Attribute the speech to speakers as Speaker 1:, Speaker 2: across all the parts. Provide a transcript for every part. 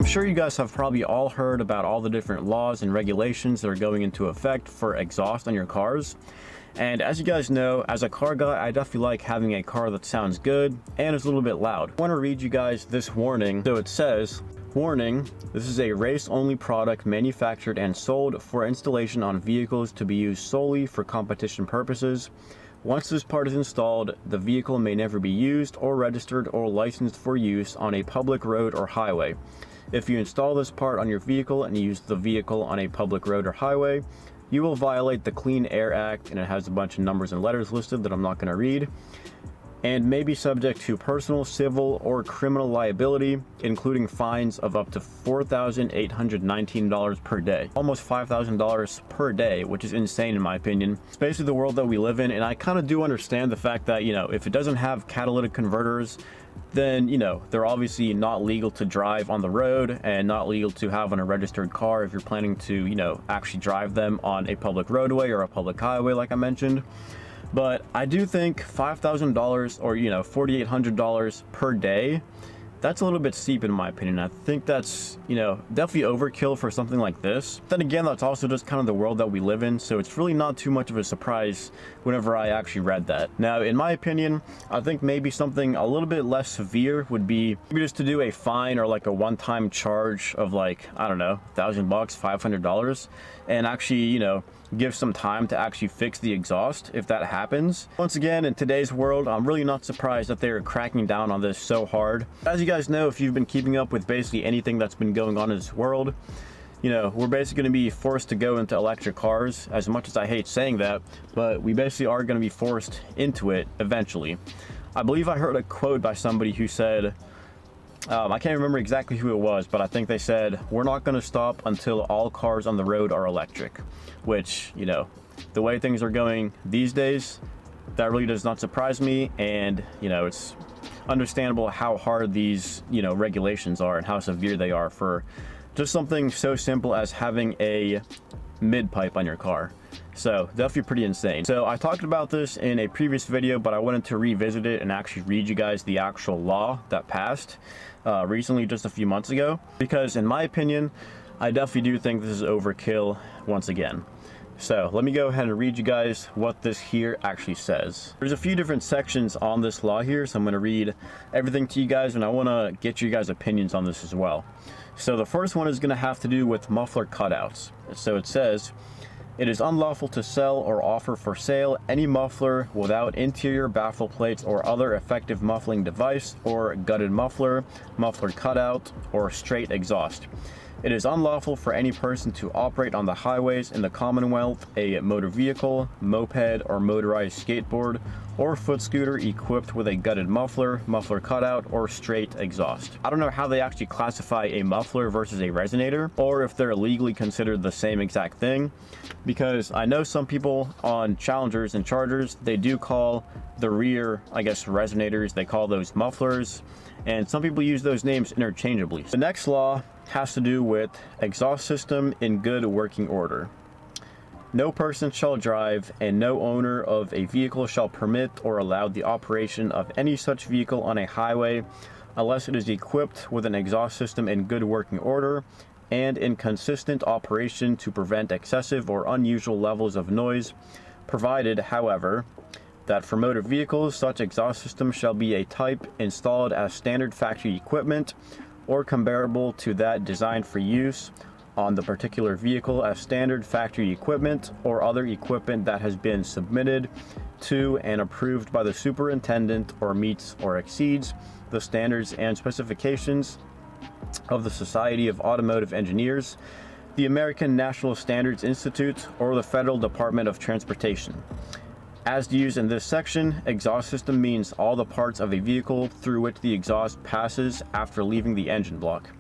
Speaker 1: sure you guys have probably all heard about all the different laws and regulations that are going into effect for exhaust on your cars. And as you guys know, as a car guy, I definitely like having a car that sounds good and is a little bit loud. I want to read you guys this warning. So it says, warning, this is a race-only product manufactured and sold for installation on vehicles to be used solely for competition purposes. Once this part is installed, the vehicle may never be used or registered or licensed for use on a public road or highway. If you install this part on your vehicle and use the vehicle on a public road or highway, you will violate the Clean Air Act, and it has a bunch of numbers and letters listed that I'm not going to read, and may be subject to personal, civil, or criminal liability, including fines of up to $4,819 per day. Almost $5,000 per day, which is insane in my opinion. It's basically the world that we live in, and I kind of do understand the fact that, you know, if it doesn't have catalytic converters, then, you know, they're obviously not legal to drive on the road and not legal to have on a registered car if you're planning to, you know, actually drive them on a public roadway or a public highway like I mentioned. But I do think $5,000 or, you know, $4,800 per day, that's a little bit steep in my opinion. I think that's, you know, definitely overkill for something like this. Then again, that's also just kind of the world that we live in, so it's really not too much of a surprise whenever I actually read that. Now, in my opinion, I think maybe something a little bit less severe would be maybe just to do a fine or like a one-time charge of like, I don't know, $1,000 bucks, $500, and actually, you know, give some time to actually fix the exhaust if that happens. Once again, in today's world, I'm really not surprised that they're cracking down on this so hard. As you guys know, if you've been keeping up with basically anything that's been going on in this world, you know, we're basically going to be forced to go into electric cars, as much as I hate saying that, but we basically are going to be forced into it eventually. I believe I heard a quote by somebody who said, I can't remember exactly who it was, but I think they said, we're not going to stop until all cars on the road are electric. Which, you know, the way things are going these days, that really does not surprise me. And, you know, it's understandable how hard these, you know, regulations are and how severe they are for just something so simple as having a mid-pipe on your car. So definitely pretty insane. So I talked about this in a previous video, but I wanted to revisit it and actually read you guys the actual law that passed recently, just a few months ago, because in my opinion, I definitely do think this is overkill once again. So let me go ahead and read you guys what this here actually says. There's a few different sections on this law here, so I'm going to read everything to you guys, and I want to get you guys' opinions on this as well. So the first one is going to have to do with muffler cutouts. So it says, it is unlawful to sell or offer for sale any muffler without interior baffle plates or other effective muffling device, or gutted muffler, muffler cutout, or straight exhaust. It is unlawful for any person to operate on the highways in the Commonwealth a motor vehicle, moped, or motorized skateboard, or foot scooter equipped with a gutted muffler, muffler cutout, or straight exhaust. I don't know how they actually classify a muffler versus a resonator, or if they're legally considered the same exact thing, because I know some people on Challengers and Chargers, they do call the rear, I guess, resonators, they call those mufflers, and some people use those names interchangeably. The next law has to do with exhaust system in good working order. No person shall drive, and no owner of a vehicle shall permit or allow the operation of any such vehicle on a highway unless it is equipped with an exhaust system in good working order and in consistent operation to prevent excessive or unusual levels of noise, provided, however, that for motor vehicles such exhaust system shall be a type installed as standard factory equipment or comparable to that designed for use on the particular vehicle as standard factory equipment or other equipment that has been submitted to and approved by the superintendent or meets or exceeds the standards and specifications of the Society of Automotive Engineers, the American National Standards Institute, or the Federal Department of Transportation. As used in this section, exhaust system means all the parts of a vehicle through which the exhaust passes after leaving the engine block,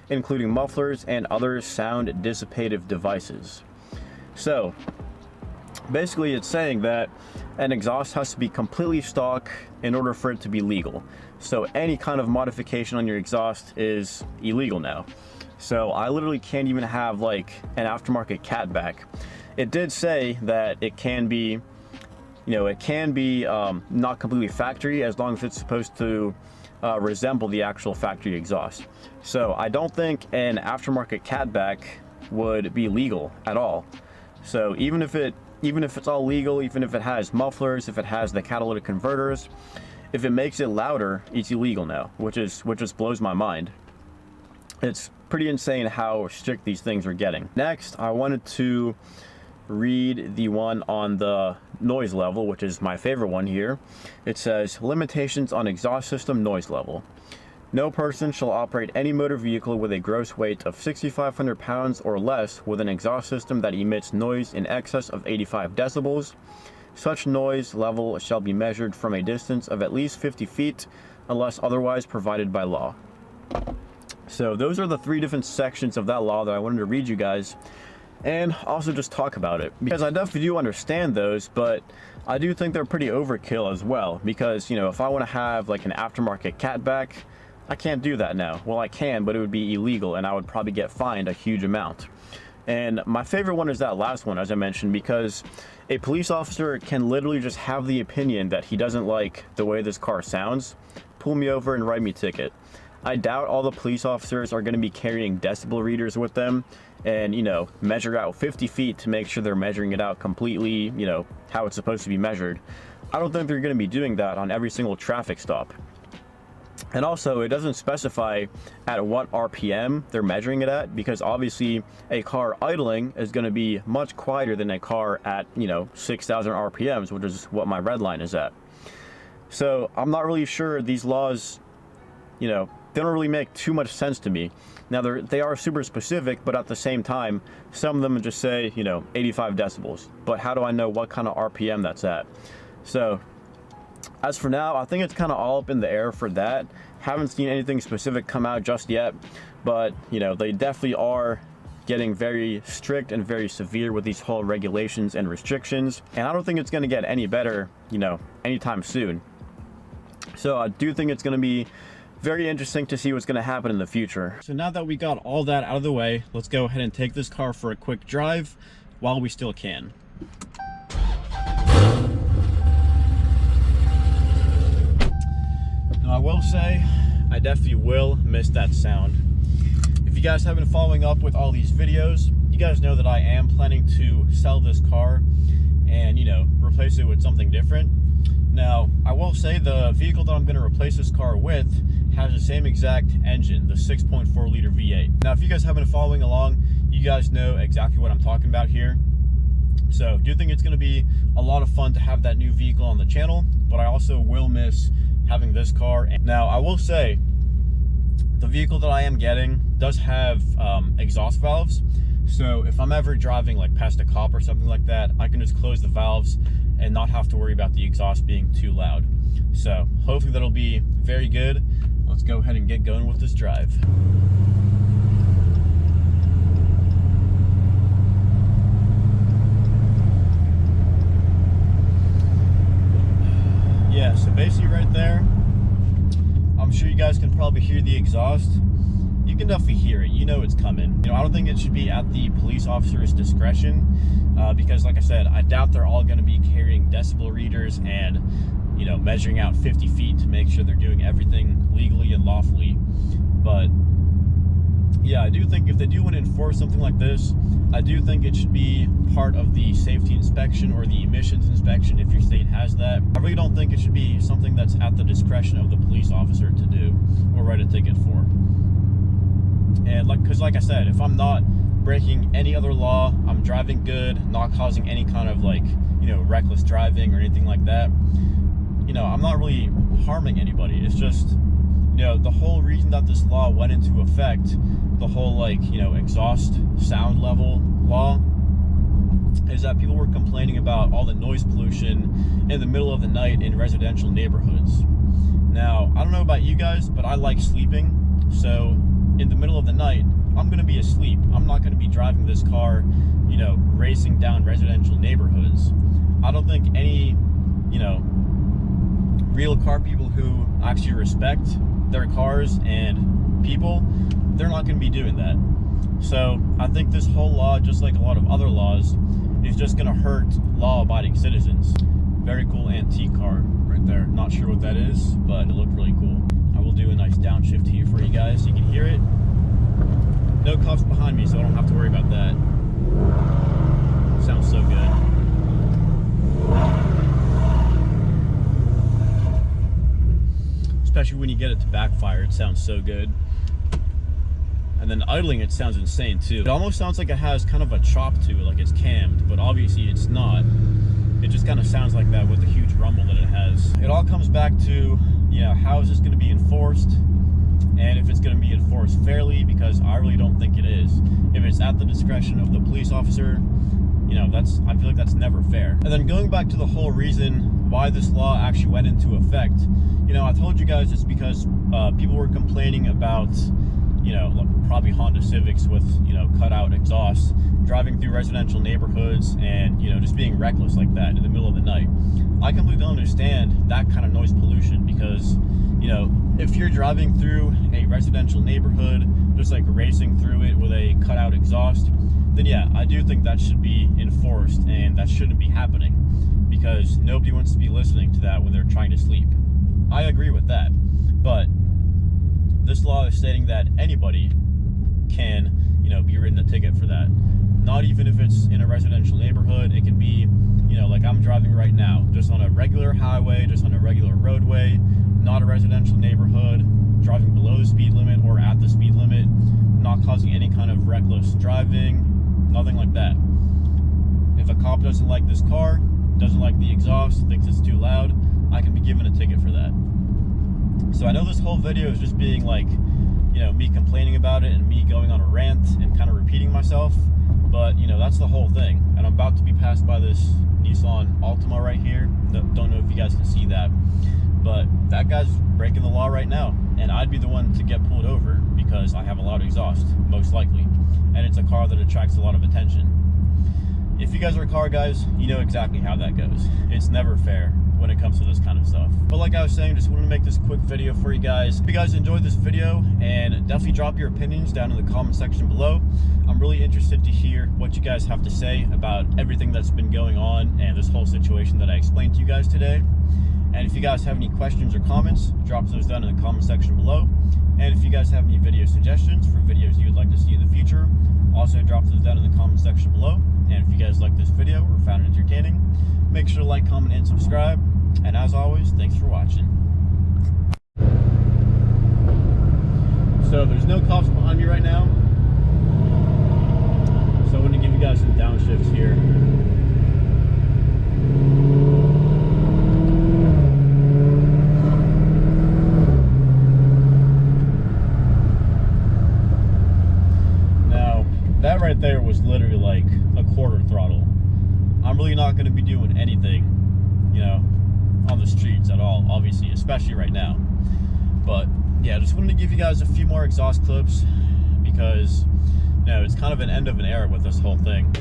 Speaker 1: including mufflers and other sound dissipative devices. So basically it's saying that an exhaust has to be completely stock in order for it to be legal. So any kind of modification on your exhaust is illegal now. So I literally can't even have like an aftermarket catback. It did say that it can be, you know, it can be not completely factory as long as it's supposed to resemble the actual factory exhaust. So I don't think an aftermarket catback would be legal at all. So even if it's all legal, even if it has mufflers, if it has the catalytic converters, if it makes it louder, it's illegal now, which just blows my mind. It's pretty insane how strict these things are getting. Next, I wanted to read the one on the noise level, which is my favorite one here. It says, limitations on exhaust system noise level. No person shall operate any motor vehicle with a gross weight of 6,500 pounds or less with an exhaust system that emits noise in excess of 85 decibels. Such noise level shall be measured from a distance of at least 50 feet unless otherwise provided by law. So those are the 3 different sections of that law that I wanted to read you guys, and also just talk about it, because I definitely do understand those, but I do think they're pretty overkill as well. Because, you know, if I want to have like an aftermarket catback, I can't do that now. Well, I can, but it would be illegal and I would probably get fined a huge amount. And my favorite one is that last one, as I mentioned, because a police officer can literally just have the opinion that he doesn't like the way this car sounds, pull me over and write me a ticket. I doubt all the police officers are going to be carrying decibel readers with them and, you know, measure out 50 feet to make sure they're measuring it out completely, you know, how it's supposed to be measured. I don't think they're going to be doing that on every single traffic stop. And also, it doesn't specify at what RPM they're measuring it at, because obviously a car idling is going to be much quieter than a car at, you know, 6,000 RPMs, which is what my red line is at. So I'm not really sure these laws, you know, they don't really make too much sense to me. Now they are super specific, but at the same time, some of them just say, you know, 85 decibels. But how do I know what kind of RPM that's at? So as for now, I think it's kind of all up in the air for that. Haven't seen anything specific come out just yet, but you know, they definitely are getting very strict and very severe with these whole regulations and restrictions. And I don't think it's going to get any better, you know, anytime soon. So I do think it's going to be very interesting to see what's going to happen in the future. So now that we got all that out of the way, let's go ahead and take this car for a quick drive while we still can. Now I will say, I definitely will miss that sound. If you guys have been following up with all these videos, you guys know that I am planning to sell this car and, you know, replace it with something different. Now, I will say the vehicle that I'm going to replace this car with has the same exact engine, the 6.4 liter V8. Now, if you guys have been following along, you guys know exactly what I'm talking about here. So, I do think it's going to be a lot of fun to have that new vehicle on the channel, but I also will miss having this car. Now, I will say, the vehicle that I am getting does have exhaust valves. So if I'm ever driving like past a cop or something like that, I can just close the valves and not have to worry about the exhaust being too loud. So hopefully that'll be very good. Let's go ahead and get going with this drive. Yeah, so basically right there, I'm sure you guys can probably hear the exhaust. You can definitely hear it. You know it's coming. You know, I don't think it should be at the police officer's discretion because, like I said, I doubt they're all going to be carrying decibel readers and, you know, measuring out 50 feet to make sure they're doing everything legally and lawfully. But yeah, I do think if they do want to enforce something like this, I do think it should be part of the safety inspection or the emissions inspection if your state has that. I really don't think it should be something that's at the discretion of the police officer to do or write a ticket for. And because like I said, if I'm not breaking any other law, I'm driving good, not causing any kind of like, you know, reckless driving or anything like that, you know, I'm not really harming anybody. It's just, you know, the whole reason that this law went into effect, the whole like, you know, exhaust sound level law, is that people were complaining about all the noise pollution in the middle of the night in residential neighborhoods. Now, I don't know about you guys, but I like sleeping. So in the middle of the night, I'm going to be asleep. I'm not going to be driving this car, you know, racing down residential neighborhoods. I don't think any, you know, real car people who actually respect their cars and people, they're not going to be doing that. So I think this whole law, just like a lot of other laws, is just going to hurt law-abiding citizens. Very cool antique car right there. Not sure what that is, but it looked really cool. I will do a nice downshift here for you guys so you can hear it. No cops behind me, so I don't have to worry about that. Sounds so good. Especially when you get it to backfire, it sounds so good. And then idling, it sounds insane too. It almost sounds like it has kind of a chop to it, like it's cammed, but obviously it's not. It just kind of sounds like that with the huge rumble that it has. It all comes back to, you know, how is this going to be enforced? And if it's going to be enforced fairly, because I really don't think it is. If it's at the discretion of the police officer, you know, I feel like that's never fair. And then going back to the whole reason why this law actually went into effect, you know, I told you guys it's because people were complaining about, you know, probably Honda Civics with, you know, cutout exhausts, driving through residential neighborhoods and, you know, just being reckless like that in the middle of the night. I completely don't understand that kind of noise pollution because, you know, if you're driving through a residential neighborhood, just like racing through it with a cutout exhaust, then yeah, I do think that should be enforced and that shouldn't be happening because nobody wants to be listening to that when they're trying to sleep. I agree with that, but this law is stating that anybody can, you know, be written a ticket for that. Not even if it's in a residential neighborhood. It can be, you know, like I'm driving right now, just on a regular highway, just on a regular roadway, not a residential neighborhood, driving below the speed limit or at the speed limit, not causing any kind of reckless driving, nothing like that. If a cop doesn't like this car, doesn't like the exhaust, thinks it's too loud, I can be given a ticket for that. So I know this whole video is just being like, you know, me complaining about it and me going on a rant and kind of repeating myself, but you know, that's the whole thing. And I'm about to be passed by this Nissan Altima right here. Don't know if you guys can see that, but that guy's breaking the law right now, and I'd be the one to get pulled over because I have a loud exhaust, most likely, and it's a car that attracts a lot of attention. If you guys are car guys, you know exactly how that goes. It's never fair when it comes to this kind of stuff. But like I was saying, just wanted to make this quick video for you guys. If you guys enjoyed this video, and definitely drop your opinions down in the comment section below. I'm really interested to hear what you guys have to say about everything that's been going on and this whole situation that I explained to you guys today. And if you guys have any questions or comments, drop those down in the comment section below. And if you guys have any video suggestions for videos you would like to see in the future, also drop those down in the comment section below. And if you guys like this video or found it entertaining, make sure to like, comment, and subscribe. And as always, thanks for watching. So there's no cops behind me right now, so I'm going to give you guys some downshifts here. Now, that right there was literally like a quarter throttle. I'm really not going to be doing anything, you know, on the streets at all, obviously, especially right now. But yeah, just wanted to give you guys a few more exhaust clips because, you know, it's kind of an end of an era with this whole thing.